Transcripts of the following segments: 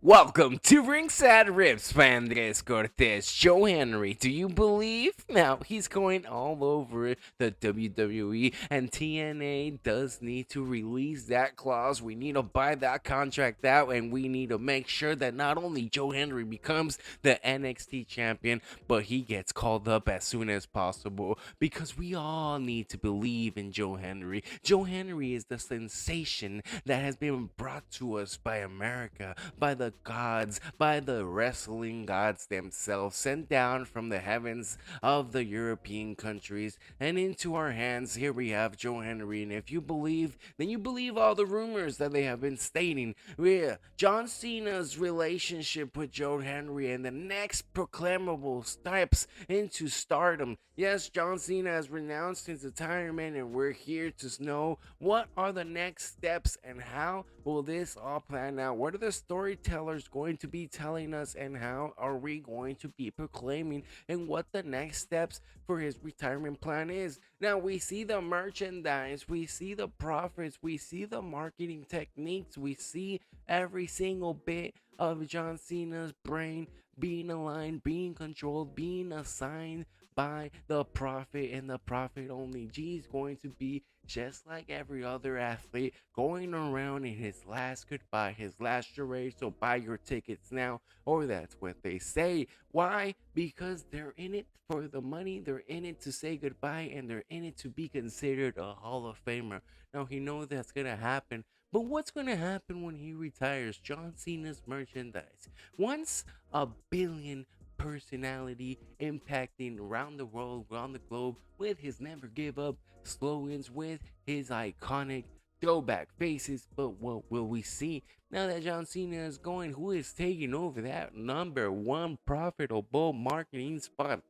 Welcome to Ringside Riffs, Andres Cortes. Joe Henry, do you believe? Now, he's going all over the WWE, and TNA does need to release that clause. We need to buy that contract out, and we need to make sure that not only Joe Henry becomes the NXT champion, but he gets called up as soon as possible, because we all need to believe in Joe Henry. Joe Henry is the sensation that has been brought to us by America, by the gods, by the wrestling gods themselves, sent down from the heavens of the European countries and into our hands. Here we have Joe Henry, and if you believe, then you believe all the rumors that they have been stating. Yeah, John Cena's relationship with Joe Henry and the next proclaimable steps into stardom. Yes, John Cena has renounced his retirement, and we're here to know what are the next steps and how will this all plan out. What are the storytellers going to be telling us, and how are we going to be proclaiming, and what the next steps for his retirement plan is. Now, we see the merchandise, we see the profits, we see the marketing techniques, we see every single bit of John Cena's brain being aligned, being controlled, being assigned by the profit and the profit only. G's going to be just like every other athlete, going around in his last goodbye, his last charade. So buy your tickets now, or that's what they say. Why? Because they're in it for the money, they're in it to say goodbye, and they're in it to be considered a Hall of Famer. Now, he knows that's gonna happen. But what's going to happen when he retires? John Cena's merchandise. Once a billion personality impacting around the world, around the globe, with his never give up slogans, with his iconic throwback faces. But what will we see now that John Cena is going? Who is taking over that number one profitable marketing spot?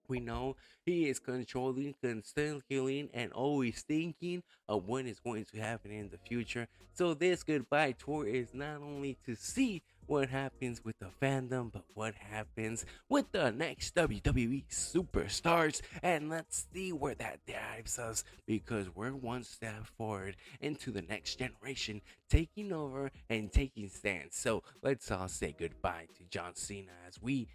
We know he is controlling, constant healing, and always thinking of what is going to happen in the future. So this goodbye tour is not only to see what happens with the fandom, but what happens with the next WWE superstars. And let's see where that drives us, because we're one step forward into the next generation, taking over and taking stands. So let's all say goodbye to John Cena as we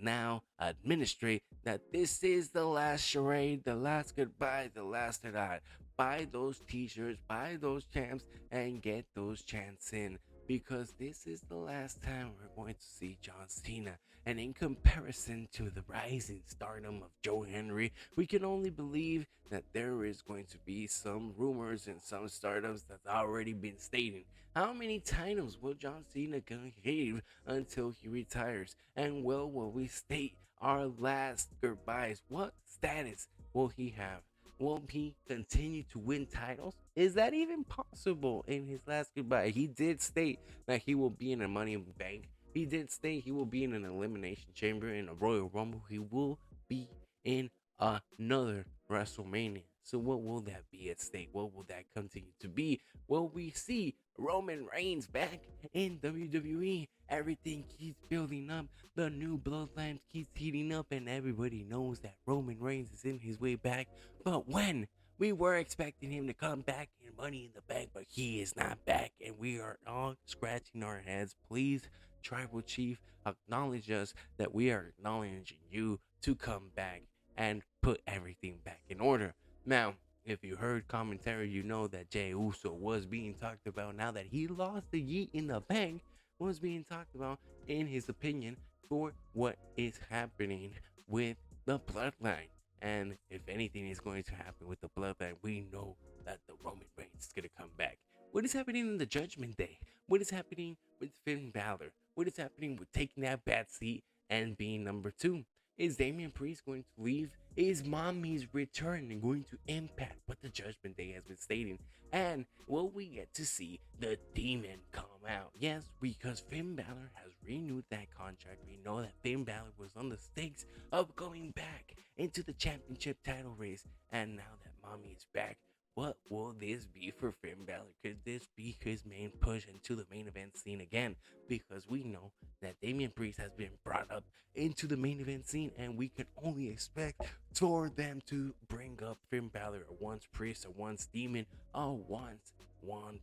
now administrate that this is the last charade, the last goodbye, the last hurrah. Buy those t-shirts, buy those champs, and get those chants in, because this is the last time we're going to see John Cena. And in comparison to the rising stardom of Joe Henry, we can only believe that there is going to be some rumors and some startups that's already been stating. How many titles will John Cena give until he retires? And will we state our last goodbyes? What status will he have? Will he continue to win titles? Is that even possible in his last goodbye? He did state that he will be in a Money in the Bank. He did state he will be in an Elimination Chamber, in a Royal Rumble. He will be in another WrestleMania. So what will that be at stake? What will that continue to be? Will we see Roman Reigns back in WWE? Everything keeps building up. The new bloodline keeps heating up, and everybody knows that Roman Reigns is in his way back. But when? We were expecting him to come back in Money in the Bank, but he is not back, and we are all scratching our heads. Please, Tribal Chief, acknowledge us that we are acknowledging you to come back and put everything back in order. Now, if you heard commentary, you know that Jey Uso was being talked about now that he lost the Yeet in the Bank, was being talked about, in his opinion, for what is happening with the bloodline. And if anything is going to happen with the bloodline, we know that the Roman Reigns is going to come back. What is happening in the Judgment Day? What is happening with Finn Balor? What is happening with taking that bad seat and being number two? Is Damian Priest going to leave? Is Mommy's return going to impact what the Judgment Day has been stating? And will we get to see the Demon come out? Yes, because Finn Balor has renewed that contract. We know that Finn Balor was on the stakes of going back into the championship title race. And now that Mommy is back, what will this be for Finn Balor? Could this be his main push into the main event scene again? Because we know that Damian Priest has been brought up into the main event scene, and we can only expect for them to bring up Finn Balor, a once priest, a once demon, a once one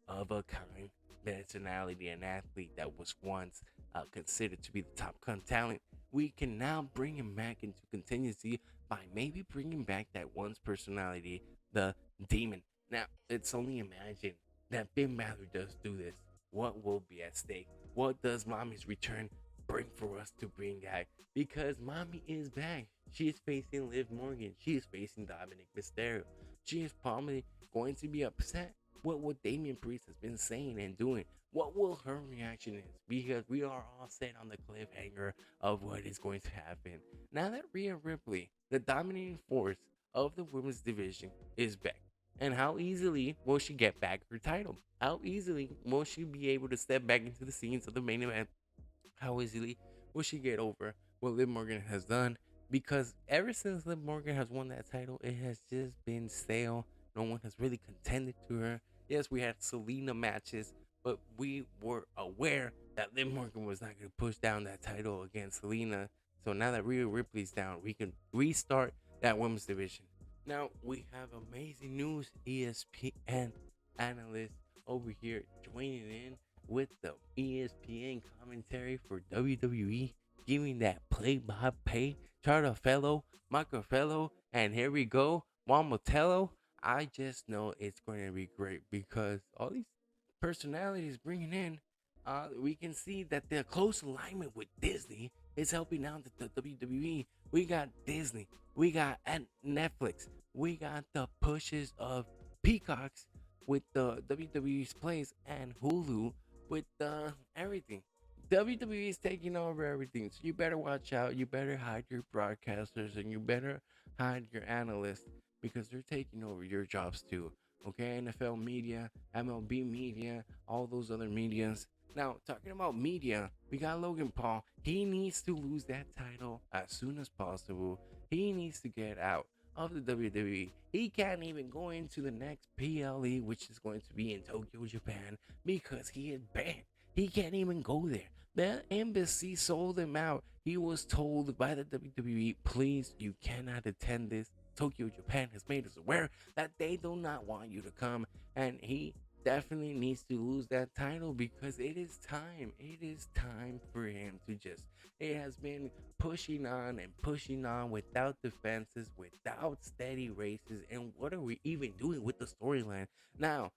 of a kind personality and athlete that was once considered to be the top gun talent, we can now bring him back into contingency by maybe bringing back that once personality, the demon. Now, let's only imagine that Finn Balor does do this. What will be at stake? What does Mommy's return bring for us to bring back? Because Mommy is back. She is facing Liv Morgan. She is facing Dominic Mysterio. She is probably going to be upset with what Damian Priest has been saying and doing. What will her reaction is? Because we are all set on the cliffhanger of what is going to happen. Now that Rhea Ripley, the dominating force of the women's division, is back. And how easily will she get back her title? How easily will she be able to step back into the scenes of the main event? How easily will she get over what Liv Morgan has done? Because ever since Liv Morgan has won that title, it has just been stale. No one has really contended to her. Yes, we had Selena matches, but we were aware that Liv Morgan was not going to push down that title against Selena. So now that Rhea Ripley's down, we can restart that women's division. Now we have amazing news. ESPN analyst over here joining in with the ESPN commentary for WWE, giving that play-by-play. Chartafello, Macafello, and here we go, Motello. I just know it's going to be great because all these personalities bringing in, we can see that the close alignment with Disney is helping out the WWE. We got Disney, we got Netflix, we got the pushes of Peacocks with the WWE's place and Hulu with everything. WWE is taking over everything, so you better watch out. You better hide your broadcasters and you better hide your analysts because they're taking over your jobs too. Okay, NFL media, MLB media, all those other medias. Now, talking about media, we got Logan Paul. He needs to lose that title as soon as possible. He needs to get out of the WWE. He can't even go into the next PLE, which is going to be in Tokyo, Japan, because he is banned. He can't even go there. The embassy sold him out. He was told by the WWE, please, you cannot attend this. Tokyo, Japan has made us aware that they do not want you to come. And he definitely needs to lose that title because it is time. It is time for him to just. It has been pushing on without defenses, without steady races. And what are we even doing with the storyline? Now,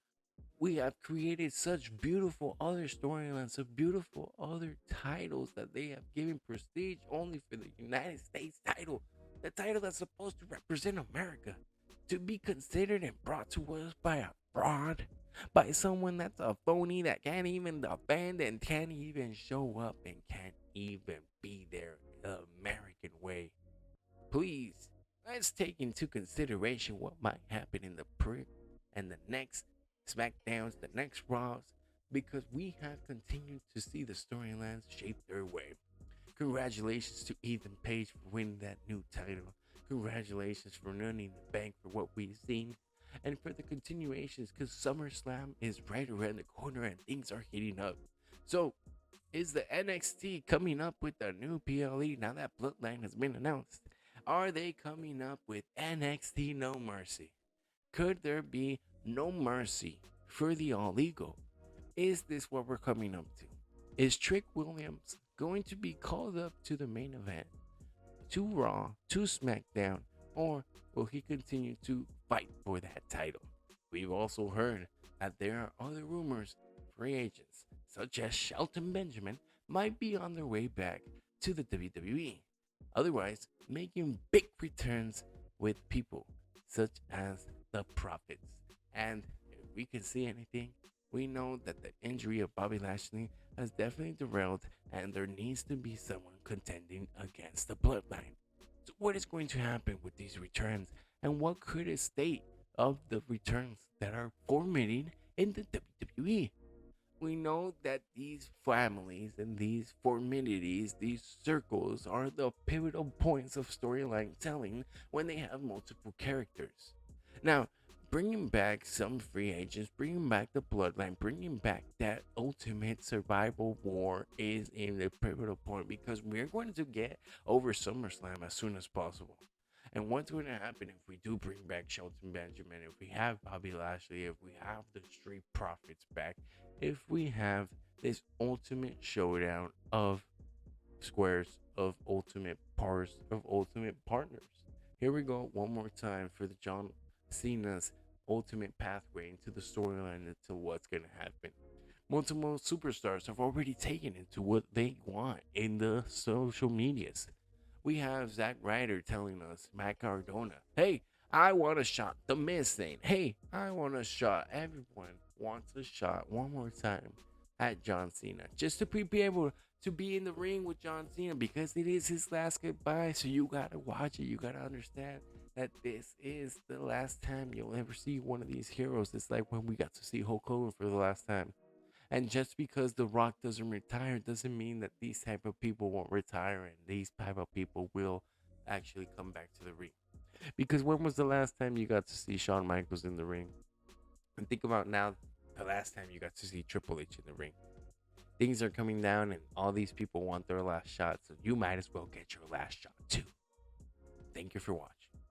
we have created such beautiful other storylines, so beautiful other titles that they have given prestige only for the United States title, the title that's supposed to represent America, to be considered and brought to us by a fraud, by someone that's a phony that can't even defend and can't even show up and can't even be there the American way. Please, let's take into consideration what might happen in the and the next SmackDowns, the next Raws, because we have continued to see the storylines shape their way. Congratulations to Ethan Page for winning that new title. Congratulations for running the bank for what we've seen. And for the continuations, because SummerSlam is right around the corner and things are heating up. So, is the NXT coming up with a new PLE now that Bloodline has been announced? Are they coming up with NXT No Mercy? Could there be no mercy for the all ego? Is this what we're coming up to? Is Trick Williams going to be called up to the main event, to Raw, to SmackDown, or will he continue to fight for that title? We've also heard that there are other rumors free agents, such as Shelton Benjamin, might be on their way back to the WWE. Otherwise, making big returns with people such as the Prophets. And if we can see anything, we know that the injury of Bobby Lashley has definitely derailed, and there needs to be someone contending against the Bloodline. So, what is going to happen with these returns, and what could a state of the returns that are forming in the WWE? We know that these families and these formidities, these circles, are the pivotal points of storyline telling when they have multiple characters. Now, bringing back some free agents, bringing back the Bloodline, bringing back that ultimate survival war is in the pivotal point because we're going to get over SummerSlam as soon as possible. And what's going to happen if we do bring back Shelton Benjamin, if we have Bobby Lashley, if we have the Street Profits back, if we have this ultimate showdown of squares, of ultimate pars, of ultimate partners. Here we go one more time for the John Cena's ultimate pathway into the storyline into what's going to happen. Multiple superstars have already taken it to what they want in the social medias. We have Zack Ryder telling us, Matt Cardona, hey, I want a shot. The Miz saying, hey, I want a shot. Everyone wants a shot one more time at John Cena. Just to be able to be in the ring with John Cena because it is his last goodbye. So you gotta watch it. You gotta understand that this is the last time you'll ever see one of these heroes. It's like when we got to see Hulk Hogan for the last time. And just because The Rock doesn't retire doesn't mean that these type of people won't retire and these type of people will actually come back to the ring. Because when was the last time you got to see Shawn Michaels in the ring? And think about now the last time you got to see Triple H in the ring. Things are coming down and all these people want their last shot, so you might as well get your last shot too. Thank you for watching.